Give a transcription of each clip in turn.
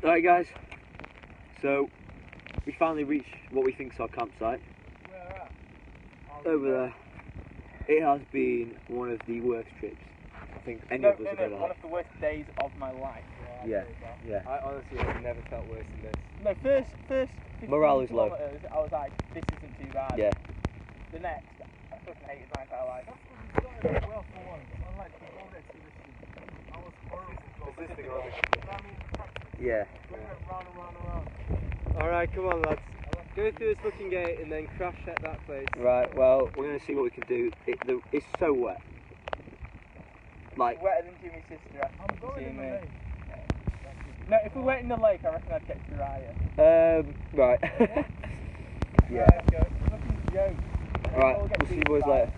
Right guys, so we finally reached what we think is our campsite. Over there. It has been one of the worst trips I think any of us have ever had. One of the worst days of my life. Yeah. I honestly have never felt worse than this. No, first 15 morale is low. kilometres, I was like, this isn't too bad. Yeah. The next, I fucking hated my entire life. Well, for once, unlike the old expedition, I was horrible. Resisting rubbish. Yeah. Round and round and round. Alright, come on lads. Go through this fucking gate and then crash at that place. Right, well, we're going to see what we can do. It's so wet. Like, Wetter than Jimmy's sister. I'm going in the lake. No, if we went in the lake, I reckon I'd get Uriah. right. Yeah. Let's go. Fucking joke. Alright, we'll see you boys later.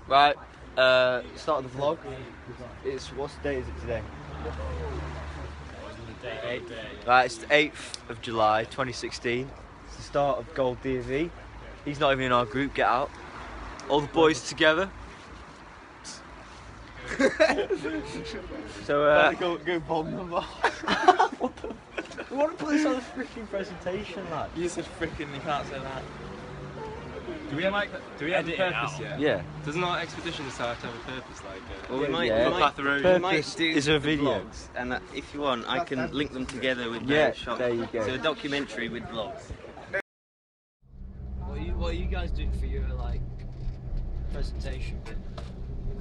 Right, start of the vlog. What's the date is it today? Right, it's the 8th of July 2016. It's the start of Gold DofE. He's not even in our group, get out. All the boys together. So go bomb number. We want to put this on a freaking presentation, lad. You said frickin', you can't say that. Do we have a purpose yet? Yeah. Doesn't our expedition just have to have a purpose? Like, Well, we might, yeah. we might do is a video. vlogs, and if you want, I can link them together with Yeah, the shot. there you go. So a documentary with vlogs. What are you guys doing for your like presentation bit?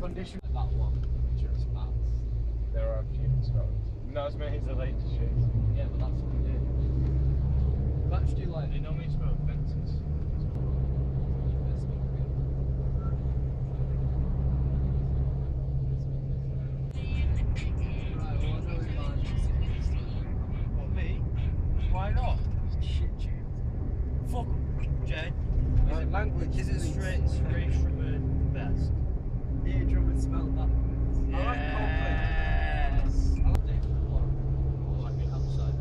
Condition that one. Just paths. there are a few in Scotland. Not as many as the latest shit. Yeah, but that's what we do. We actually do like They normally spell fences. What, me? Why not? Shit, you. Fuck, Jay. Language. Is it straight from the best? Eardrum would smell backwards. I like Yes. I like it. Or like the outside.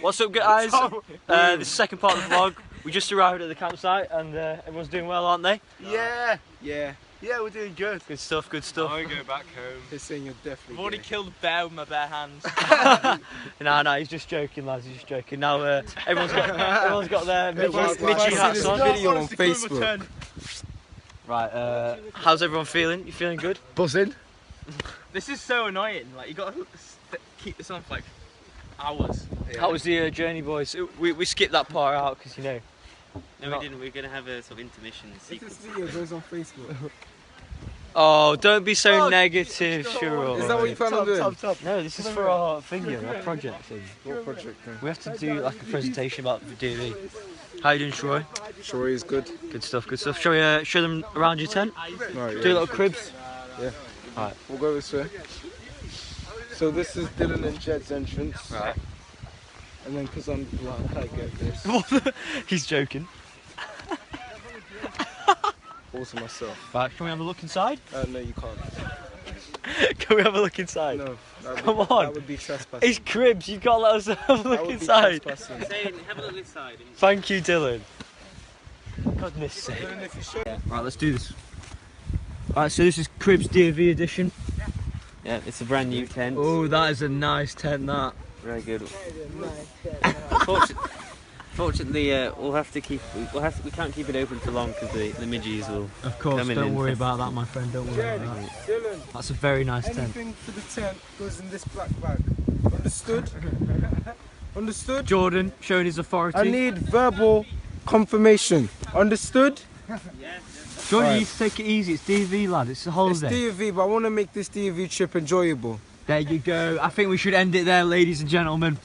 What's up, guys? This is the second part of the vlog. We just arrived at the campsite and everyone's doing well, aren't they? Yeah, we're doing good. Good stuff, good stuff. I go back home. They're saying you're definitely I've already killed a bear with my bare hands. No, he's just joking, lads. He's just joking. Now everyone's got their Mitchie hats on. video on Facebook. Right, how's everyone feeling? You feeling good? Buzzing. This is so annoying. Like, you gotta keep this on for like hours. How was the journey, boys? We skipped that part out because you know. No, we didn't. We're going to have a sort of intermission If sequence. this video goes on Facebook. Oh, don't be so negative, sure. Is that what you plan on doing? No, this is for our thing, our project thing. What project then? We have to do like a presentation about the DofE. How you doing, Troy? Sure is good. Good stuff, good stuff. Shall we show them around your tent? Right, Do a little cribs? Yeah. Alright. We'll go this way. So this is Dylan and Jed's entrance. Right. And then because I'm black, I get this. He's joking. Also myself. Right, can we have a look inside? No, you can't. Can we have a look inside? No. Come on. That would be trespassing. It's cribs, you've got to let us have a look inside. Say, have a look inside. Thank you, Dylan. Goodness sake. Right, let's do this. Right, so this is Cribs DofE edition. Yeah, it's a brand new tent. Oh, that is a nice tent, that. Very good. Fortunately, we'll have to keep. We can't keep it open for long because the midges will. Of course, come in don't and- worry about that, my friend. Don't worry about that. Dylan, That's a very nice tent. anything for the tent goes in this black bag. Understood? Understood? Jordan showing his authority. I need verbal confirmation. Understood? Jordan, Right. you need to take it easy. It's DV, lad. It's a It's holiday. DV, but I want to make this DV trip enjoyable. There you go. I think we should end it there, ladies and gentlemen.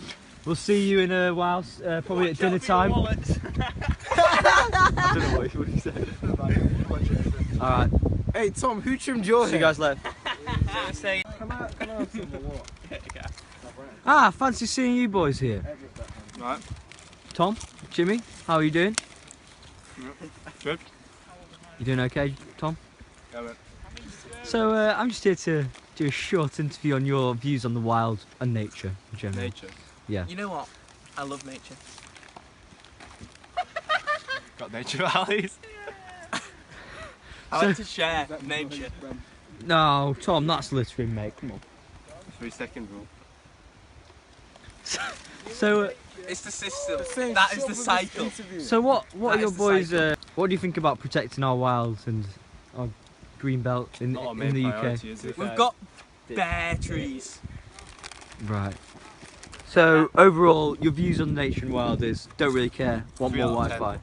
We'll see you in a while, probably at dinner time. I don't know what you would have said. Alright, Hey Tom, who trimmed your See you hair? guys later. Come out, Tom, or what? fancy seeing you boys here. Right. Tom, Jimmy, how are you doing? Good. You doing okay, Tom? Yeah, mate. So, I'm just here to do a short interview on your views on the wild and nature in general. Nature. Yeah. You know what? I love nature. Got nature valleys. I like to share nature. No, Tom, that's littering, mate. Come on. 3 second rule. So, It's the system. The same That is shop the with this cycle. interview. so what are That your is the boys? cycle. What do you think about protecting our wilds and our green belt in Not our in main the UK? priority, is it? We've got bare trees. Right. So overall, your views on nature and wild is don't really care. Want 3 more out of 10. Wi-Fi.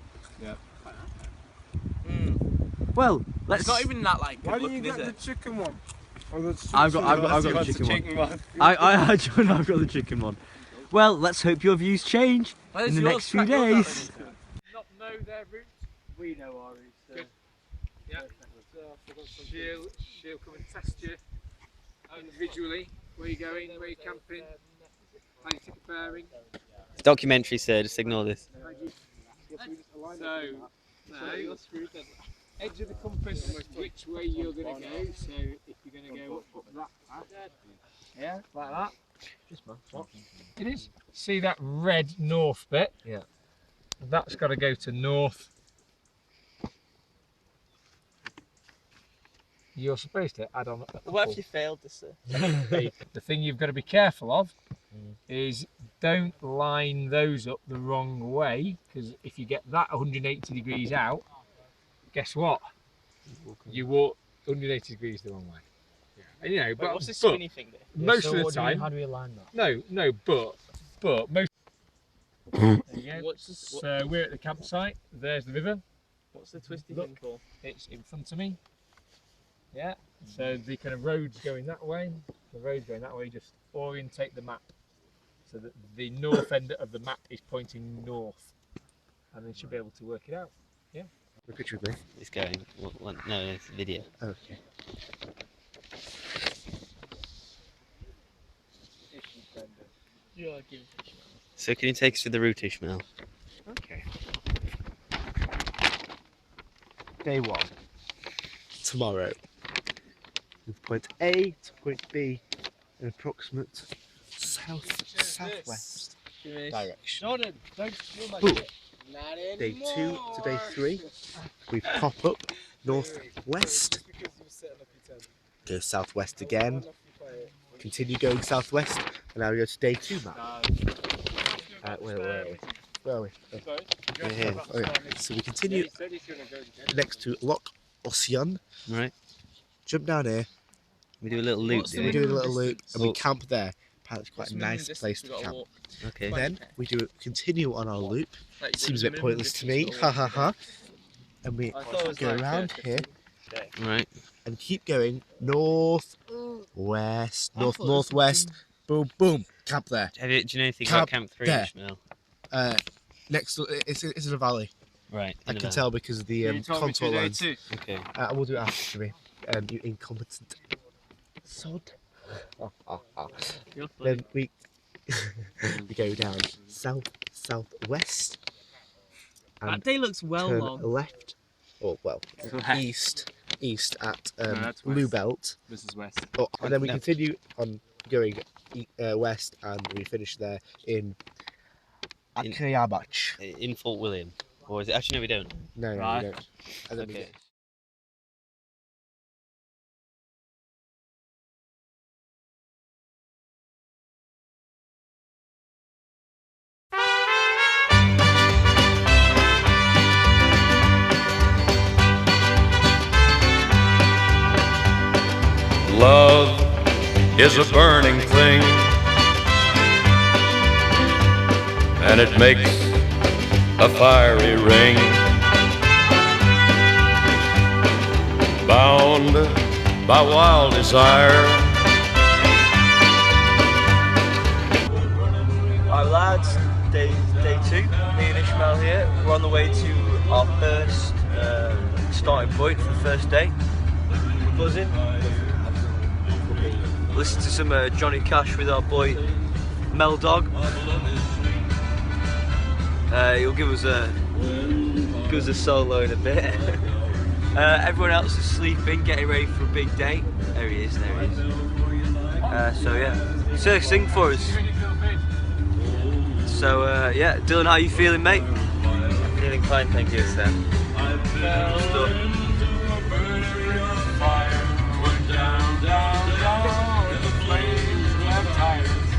Well, let's. It's not even that like Why good didn't you looking, get is the it? chicken one? Or the I've got the What's chicken one. one. I've got the chicken one. Well, let's hope your views change Where's in the yours? next few Crack yours out days. then. Not know their route. We know our routes. Good. Yeah. She'll come and test you individually. Where you going? Where you camping? How you take a bearing? It's documentary, sir. Just ignore this. So now, edge of the compass, which way you're going to go. So if you're going to go up that path, yeah, like that. What? It is. See that red north bit? Yeah. That's got to go to north. You're supposed to add on a couple. What if you failed this, sir? The thing you've got to be careful of is don't line those up the wrong way, because if you get that 180 degrees out, guess what? You walk 180 degrees the wrong way. And, you know, Wait, but, what's this but spinny thing there? most so of the what do you mean, time, how do we align that? no, but most. There you go. What's this? So we're at the campsite. There's the river. What's the twisty Look. thing for? It's in front of me. Yeah. So the kind of road's going that way. The road's going that way. Just orientate the map so that the north end of the map is pointing north, and then you should be able to work it out. Yeah. The picture of me. It's going. No, it's video. Okay. Yeah, give it a shot. So can you take us through the route, Ishmael? Okay. Day 1. Tomorrow. With point A to point B, an approximate southwest direction. Jordan, don't steal my Ooh. shit. Day 2 to day 3, we pop up northwest, go southwest again, continue going southwest, and now we go to day 2 map. Where are we? Where are we? Oh, we're here. Okay. So we continue next to Loch Hussain, Right. jump down here, We do a little loop. What's the Do we we? do a little loop, and we Oh. camp there. Apparently, it's quite What's a the minimum nice distance place we to gotta camp. walk? Okay. Then we do continue on our loop. Like, you Seems got a bit the pointless to me. minimum Ha distance ha ha. And we I thought it was go like, around here Right. and keep going north, west, I north, thought it was northwest. Boom, boom. Camp there. Do you know anything about Camp Camp 3, there. Ishmael? Next, it's in a valley. Right. I in the can valley. tell because of the contour lines. Okay. We'll do it after me. You incompetent sod. You're funny. Then we we go down southwest That and day looks well turn long. left, or well Left. east at that's Blue west. Belt. This is west. Oh, and then we No. continue on going west, and we finish there in In- Akayabach. In Fort William. Or is it? Actually, no, we don't. No, Right. we don't. And then we Okay. get is a burning thing, and it makes a fiery ring. Bound by wild desire. Alright lads, day 2, me and Ishmael here. We're on the way to our first starting point for the first day. We're buzzing. Listen to some Johnny Cash with our boy Mel Dog. He'll give us a solo in a bit. Everyone else is sleeping, getting ready for a big day. There he is, there he is. So yeah, Sir, sing for us. So yeah, Dylan, how are you feeling, mate? I'm feeling fine, thank you, Sam.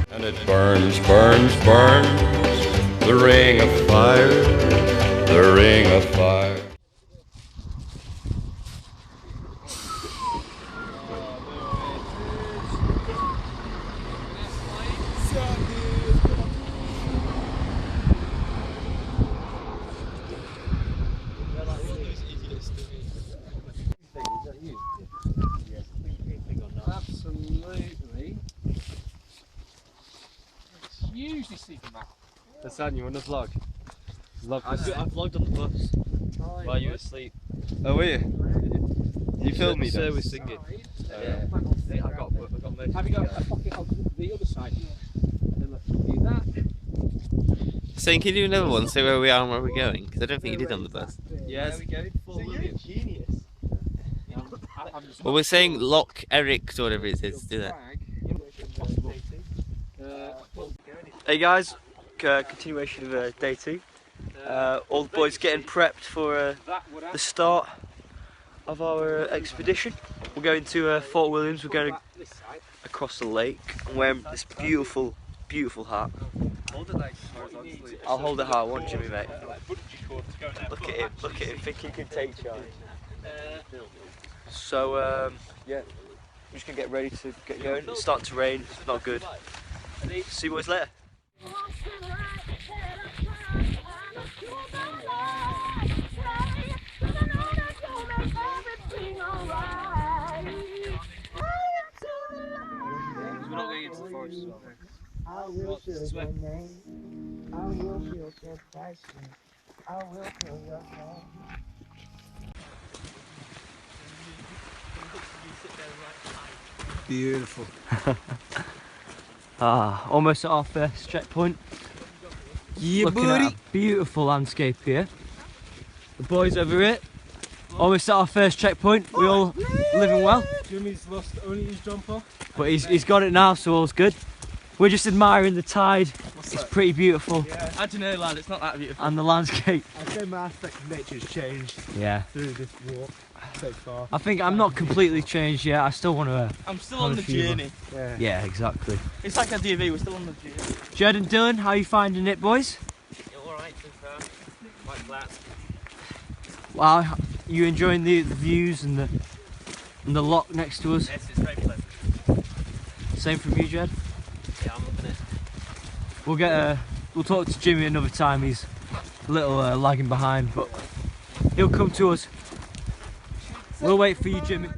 And it burns, burns, burns, the ring of fire, the ring of fire. Absolutely. It's usually sleeping that. Hussain, you want to vlog? I vlogged on the bus while you were asleep. Oh, were you? You filmed me, Sir though. was singing. Yeah. I got most. Have you got a pocket on the other side? Then let's do that. So can you do another one, say where we are and where we're going? Because I don't think you did on the bus. Yes. So you're a genius. Well, we're saying Loch Eric or whatever it is. Do that. Hey guys, continuation of day 2. All the boys getting prepped for the start of our expedition. We're going to Fort Williams. We're going across the lake. I'm wearing this beautiful, beautiful hat. Hold it like horizontally. I'll hold it how I want, Jimmy, mate. Look at him, think he can take charge. So yeah, I'm just gonna get ready to get going. It's starting to rain, it's not good. See you boys later. We're not going into the forest as well. I will feel your name. I will feel your passion. I will feel your name. Beautiful. Almost at our first checkpoint. Yeah, Looking buddy. at a beautiful landscape here. The boys over here. Almost at our first checkpoint. We all living well. Jimmy's lost only his jumper. But he's got it now, so all's good. We're just admiring the tide. What's It's that? pretty beautiful. Yeah. I don't know, lad, it's not that beautiful. And the landscape. I'd say my aspect of nature's changed Yeah. through this walk so far. I think I'm not completely changed yet. I still want to. I'm still Have on a the few more. journey. Yeah. Yeah, exactly. It's like a DofE, we're still on the journey. Jed and Dylan, how are you finding it, boys? Alright, so far. Quite flat. Wow, you enjoying the views and the loch next to us? Yes, it's very pleasant. Same from you, Jed. Yeah, I'm loving it. We'll talk to Jimmy another time. He's a little lagging behind, but he'll come to us. We'll wait for you, Jimmy.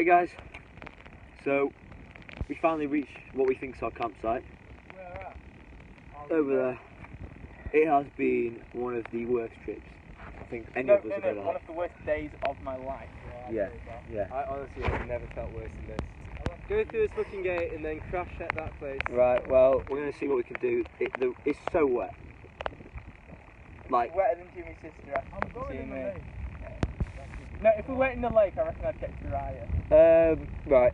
Right guys, so we finally reached what we think is our campsite. Over there. It has been one of the worst trips I think any of us have ever One had. of the worst days of my life. Yeah. I honestly have never felt worse than this. Go through this looking gate and then crash at that place. Right, well, we're going to see what we can do. It's so wet. Like, Wetter than Jimmy's sister after seeing me. No, if we went in the lake, I reckon I'd get drier. right.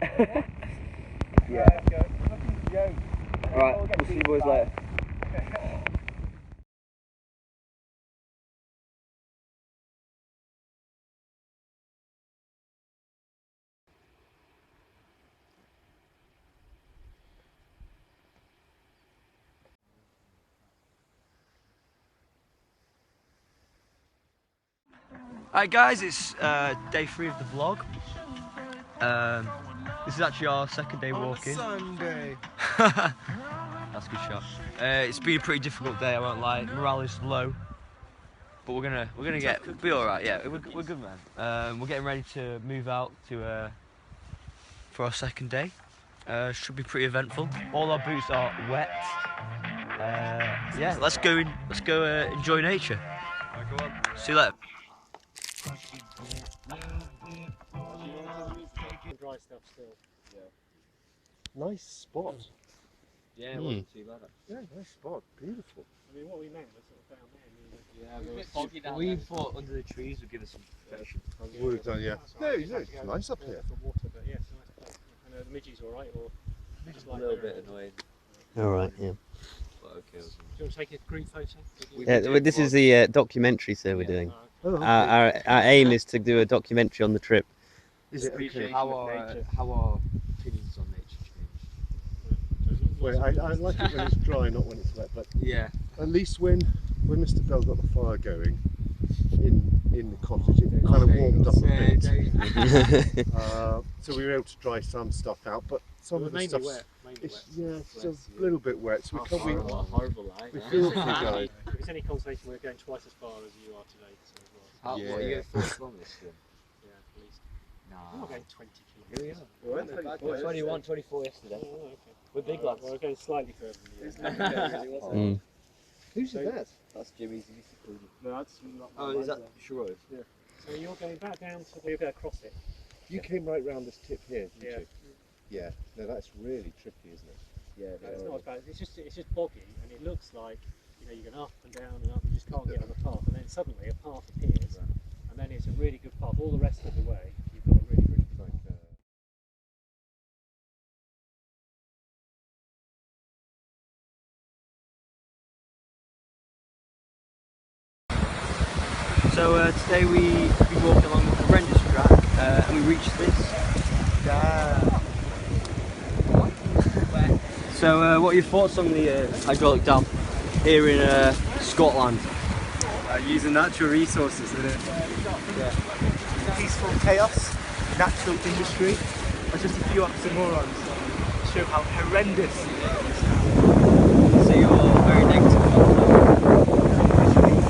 Yeah. Let's go. Looking Joe. Alright, we'll see you boys later. Alright guys, it's day 3 of the vlog. This is actually our second day walking. Sunday. That's a good shot. It's been a pretty difficult day, I won't lie. Morale is low, but we're gonna be all right. Yeah, we're good, man. We're getting ready to move out to for our second day. Should be pretty eventful. All our boots are wet. Yeah, let's go enjoy nature. Go on. See you later. Dry stuff still. Yeah. Nice spot. Yeah, it wasn't too bad. Yeah, nice spot. Beautiful. I mean, what we meant was sort of down there. Yeah, it was foggy down there. We thought under the trees would give us some protection. Would have done, yeah. No, it's nice up here. For water, but yeah, it's a nice place. And the midges all right, or just like A little bit annoyed. All right, yeah. But okay. Do you want to take a group photo? Yeah, well, this is the documentary, so we're doing. Our aim is to do a documentary on the trip. Is it okay? How our opinions on nature change? Well, I like it when it's dry, not when it's wet. But Yeah. at least when Mr. Bell got the fire going in the cottage, it kind of warmed up a bit. So we were able to dry some stuff out, but some of the stuff, it's just a little bit wet. So we horrible life. we feel for you guys. If it's any consolation, we're going twice as far as you are today. So How, Yeah. What, you get 4 kilometres then? yeah, at least. Nah. We're not going 20 Here kilometres. we are. 21, 24 yesterday. Oh, okay. We're big lads. Well, we're going slightly further than you. Mm. Who's that? That's Jimmy's. No, that's not Oh, is that Sure. So you're going back down to you're going across it. You came right round this tip here, didn't Yeah. you? Yeah. No, that's really tricky, isn't it? Yeah. No, it's not as bad. It's just boggy, and it looks like you're going up and down and up. You just can't get on the path, and then suddenly a path appears, and then it's a really good path. All the rest of the way, you've got a really good path. So today we walked along the horrendous track and we reached this. So what are your thoughts on the hydraulic dam here in Scotland? Using natural resources, isn't it? Peaceful chaos, natural industry, and just a few oxymorons to show how horrendous So you're very negative about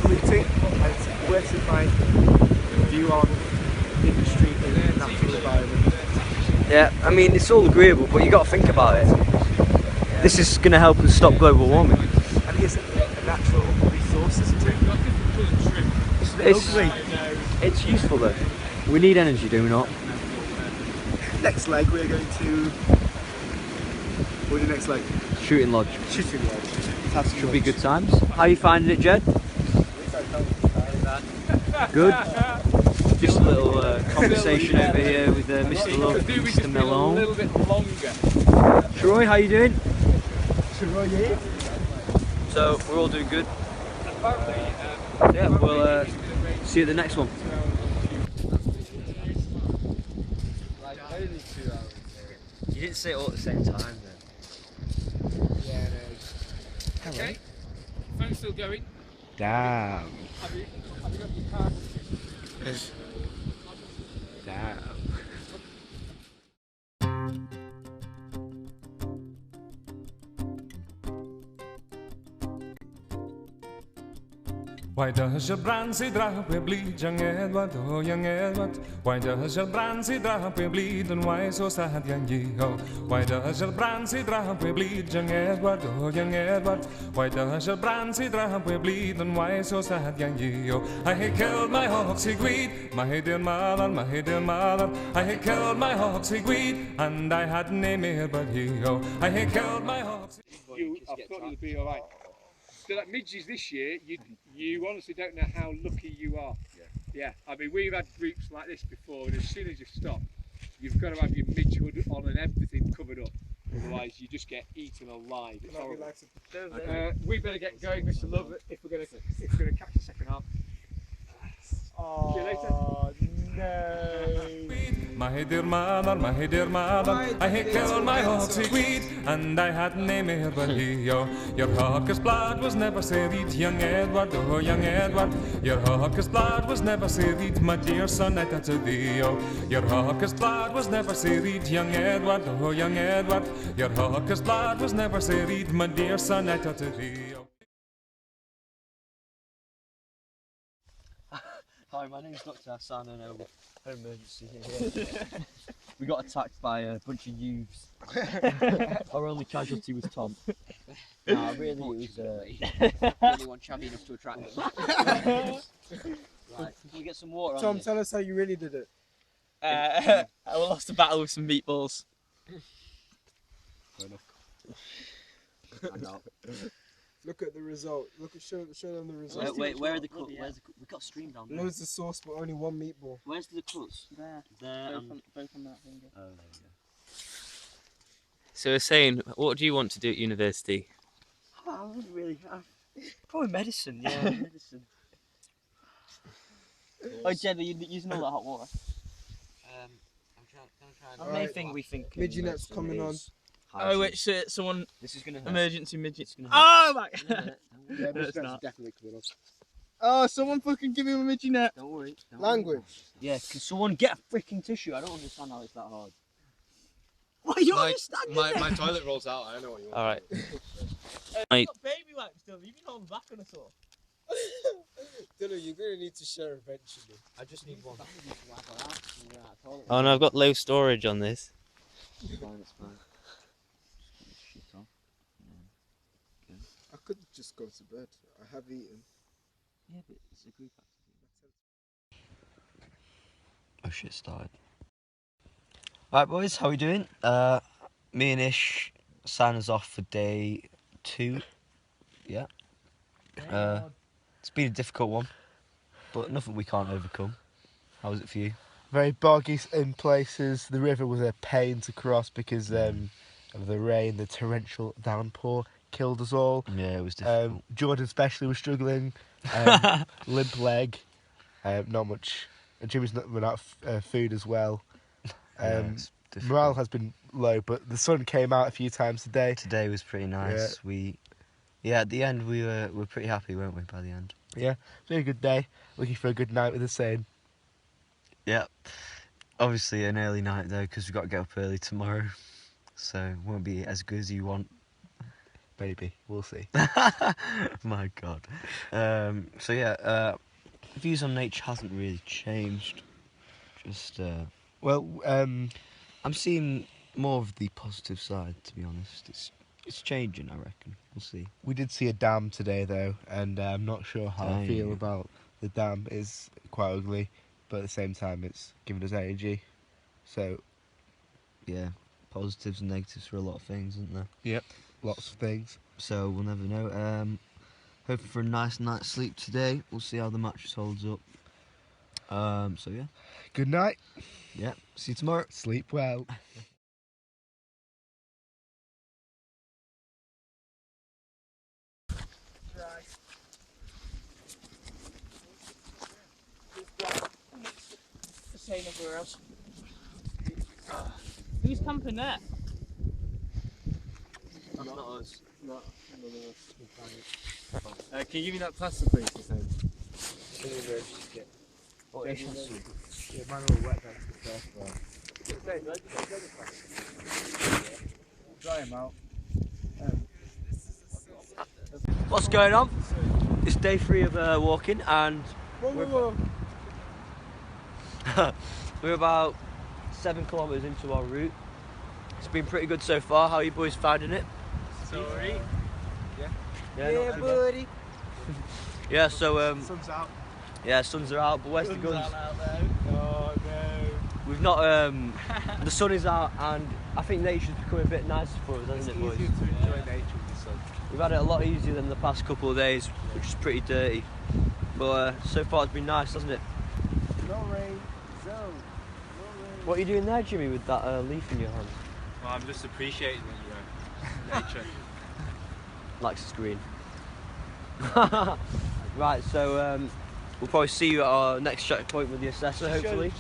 polluting and worsen my view on industry and natural environment. that. Yeah, I mean it's all agreeable, but you got to think about it. This is going to help us stop global warming. And it's a natural resource, isn't it? It's useful though. We need energy, do we not? Next leg we're going to... What's the next leg? Shooting lodge. Shooting lodge. Should be good times. How are you finding it, Jed? Good. Just a little conversation over here with Mr. Love, Mr. Malone. A little bit longer. Troy, how you doing? Troy, So we're all doing good. Yeah, we'll see you at the next one. You didn't say it all at the same time then. Yeah, no. Okay. Phone's still going. Damn. Have you got your card? Damn. Why does your brandy drop we bleed, young Edward, oh young Edward? Why does your brandy drop we bleed, and why so sad, young Yeo? Why does your brandy drop we bleed, young Edward, oh young Edward? Why does your brandy drop we bleed, and why so sad, young Yeo? I had killed my hoxie greed, my dear mother, my dear mother. I had killed my hoxie greed, and I had nae mere but Yeo. I had killed my hoxie. I thought you'd be alright. So like midges this year, you honestly don't know how lucky you are. Yeah. I mean, we've had groups like this before, and as soon as you stop, you've got to have your midge hood on and everything covered up. Otherwise, you just get eaten alive. It's horrible. We better get going, Mr. Love, if we're gonna catch the second half. See you later. No. My dear mother, I had killed my hoxie weed, and I had nae mere but Yeo. Your hawker's blood was never said, young Edward, oh young Edward. Your hawker's blood was never said, my dear son, I to thee, oh. Your hawker's blood was never said, young Edward, oh young Edward. Your hawker's blood was never said, my dear son, I to thee, oh. Hi, my name's Dr. Hussain and home emergency here. We got attacked by a bunch of youths. Our only casualty was Tom. Nah, really, it was really one chubby enough to attract them. Right, can we get some water on Tom, this? tell us how you really did it. I lost a battle with some meatballs. Fair enough. Look at the result. Show them the result. Wait, where are the cuts? We've got a stream down there. Loads of sauce, but only one meatball. Where's the cuts? There. Both on that finger. Oh, there you go. So Hussain, what do you want to do at university? Oh, I wouldn't really. Probably medicine, yeah. Medicine. Oh, Jed, are you using all that hot water? I'm The main thing we think. Midget's coming on. Oh, wait, shit, someone. This is gonna hurt. Emergency midget. Oh my! Yeah, that's definitely coming on. Oh, someone fucking give him a midget net. Don't worry. Language. Yeah, can someone get a freaking tissue? I don't understand how it's that hard. Why you understand? My toilet rolls out. I know what you want. All right. I've got baby wipes still. You've been holding back on us all. Dylan, you're gonna need to share eventually. I just need one. Oh no, I've got low storage on this. It's fine, it's fine. I could just go to bed. I have eaten. Yeah, but it's a group activity. Oh shit, started. Alright boys, how we doing? Me and Ish signed us off for day 2. Yeah. It's been a difficult one, but nothing we can't overcome. How was it for you? Very boggy in places. The river was a pain to cross because of the rain, the torrential downpour killed us all. Yeah, it was difficult. Jordan especially was struggling. Limp leg. Not much. And Jimmy's not run out of food as well. Morale has been low, but the sun came out a few times today. Today was pretty nice. Yeah, at the end we were pretty happy, weren't we? By the end. Yeah, it's been a good day. Looking for a good night with Hussain. Yeah. Obviously an early night though, because we've got to get up early tomorrow, so it won't be as good as you want. Maybe, we'll see. My God. So yeah, views on nature hasn't really changed. Just I'm seeing more of the positive side, to be honest. It's changing, I reckon. We'll see. We did see a dam today though, and I'm not sure how I feel about the dam. It's quite ugly, but at the same time it's giving us energy. So yeah, positives and negatives for a lot of things, isn't there? Yep, lots of things. So we'll never know. Hoping for a nice night's sleep today. We'll see how the mattress holds up. So yeah. Good night. Yeah. See you tomorrow. Sleep well. Say nowhere else. Who's camping there? That's not us. Not none of us. Can you give me that plaster, please? Yeah, mine all wet then. Dry him out. What's going on? it's day 3 of walking, and we're about 7 kilometres into our route. It's been pretty good so far. How are you boys finding it? Sorry. Yeah, buddy. Yeah, so Sun's out. yeah, suns are out, but where's the guns? Oh no. We've not the sun is out, and I think nature's becoming a bit nicer for us, hasn't it, boys? Easier to enjoy nature with the sun. We've had it a lot easier than the past couple of days, which is pretty dirty. But so far it's been nice, hasn't it? No rain, zone. What are you doing there, Jimmy, with that leaf in your hand? Well, I'm just appreciating nature. Likes his green. Right, so we'll probably see you at our next checkpoint with the assessor, hopefully.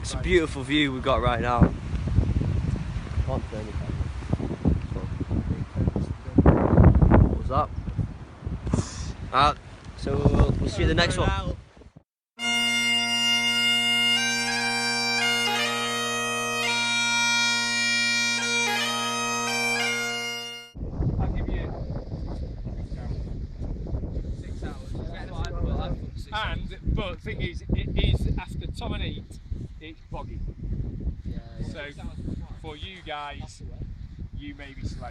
It's a beautiful view we've got right now. Can't turn it. What was that? So we'll see you at the next one. I'll give you 6 hours. But the thing is, it is after Tom and Eat, it's boggy. So for you guys, you may be slow.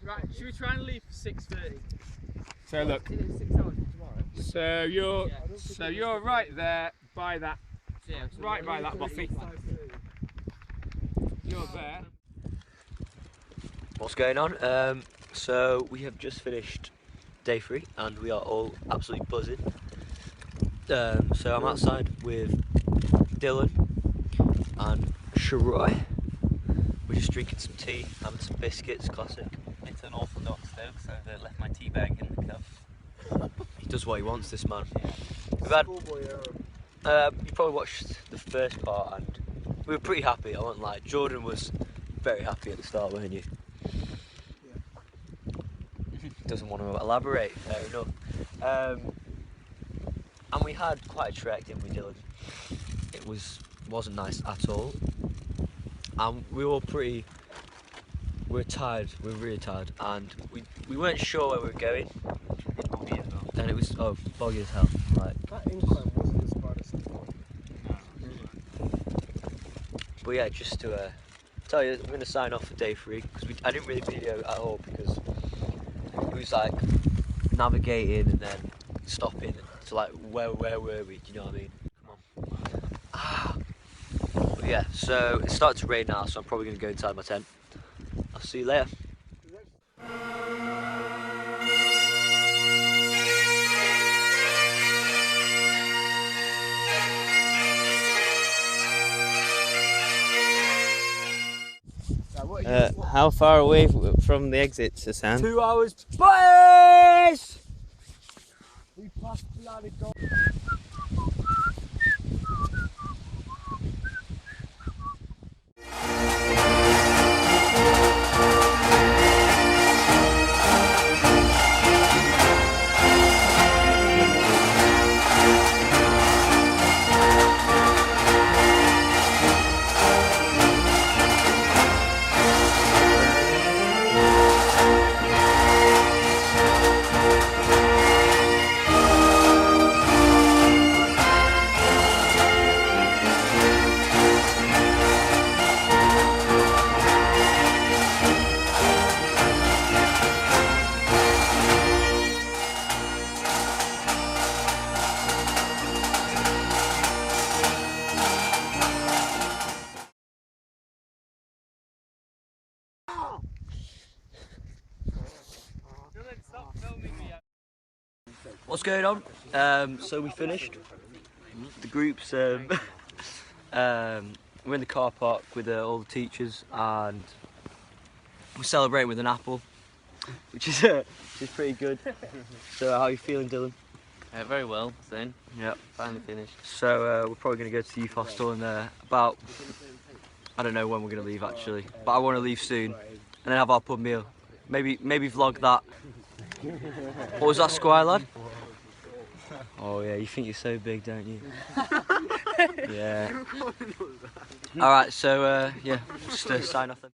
Right, should we try and leave for 6:30? So look. 6 hours tomorrow. So you're right there by that, right by that buffet. You're there. What's going on? So we have just finished day 3 and we are all absolutely buzzing. So I'm outside with Dylan and Sharoy. We're just drinking some tea, having some biscuits, classic. It's an orthodox though, so I left my tea bag in the cup. He does what he wants, this man. We've had, you probably watched the first part and we were pretty happy, I won't lie. Jordan was very happy at the start, weren't you? Doesn't want to elaborate, fair enough. And we had quite a trek, didn't we, Dylan? It wasn't nice at all. And we were all we were tired, we were really tired, and we weren't sure where we were going. And it was foggy as hell. Like, That incline wasn't as bad as I thought. but yeah, just to tell you, I'm going to sign off for day 3 because I didn't really video at all because it was like navigating and then stopping. So like, where were we? Do you know what I mean? Come on. But yeah, so it's starting to rain now, so I'm probably going to go inside my tent. I'll see you later. How far away from the exits, Hussain? 2 hours, boys! We passed bloody dog. What's going on? So we finished. The groups, we're in the car park with all the teachers and we're celebrating with an apple, which is pretty good. So how are you feeling, Dylan? Very well, then. Yeah. Finally finished. So we're probably going to go to the youth hostel and about, I don't know when we're going to leave actually, but I want to leave soon and then have our pub meal. Maybe vlog that. What was that, Squire lad? Oh yeah, you think you're so big, don't you? Yeah. Alright, so yeah, just sign off then.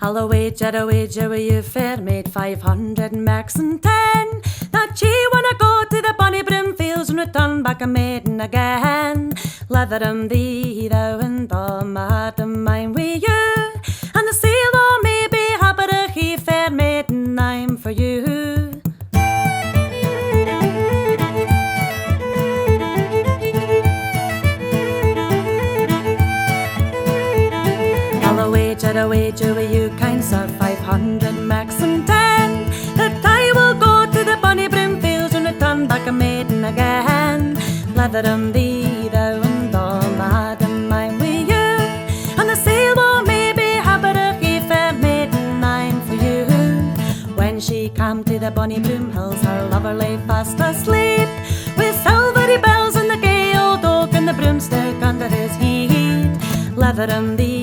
Alloway, Jerry, you fair made 500 marks and 10. That she wanna go to the bonny brimfields and return back a maiden again. Leather thee, thou and all, madam, mine with you. And the sailor may be happy, he fair maiden, I'm for you. Away, Joey, you kind sir, 500 marks and 10. That I will go to the bonny brimfields and return back a maiden again. Leather thee, thou and all, madam, I'm with you. And the sailor may be happy, fair maiden, I'm for you. When she came to the bonny broom hills, her lover lay fast asleep, with silvery bells and the gay old oak and the broomstick under his heat. Leather thee,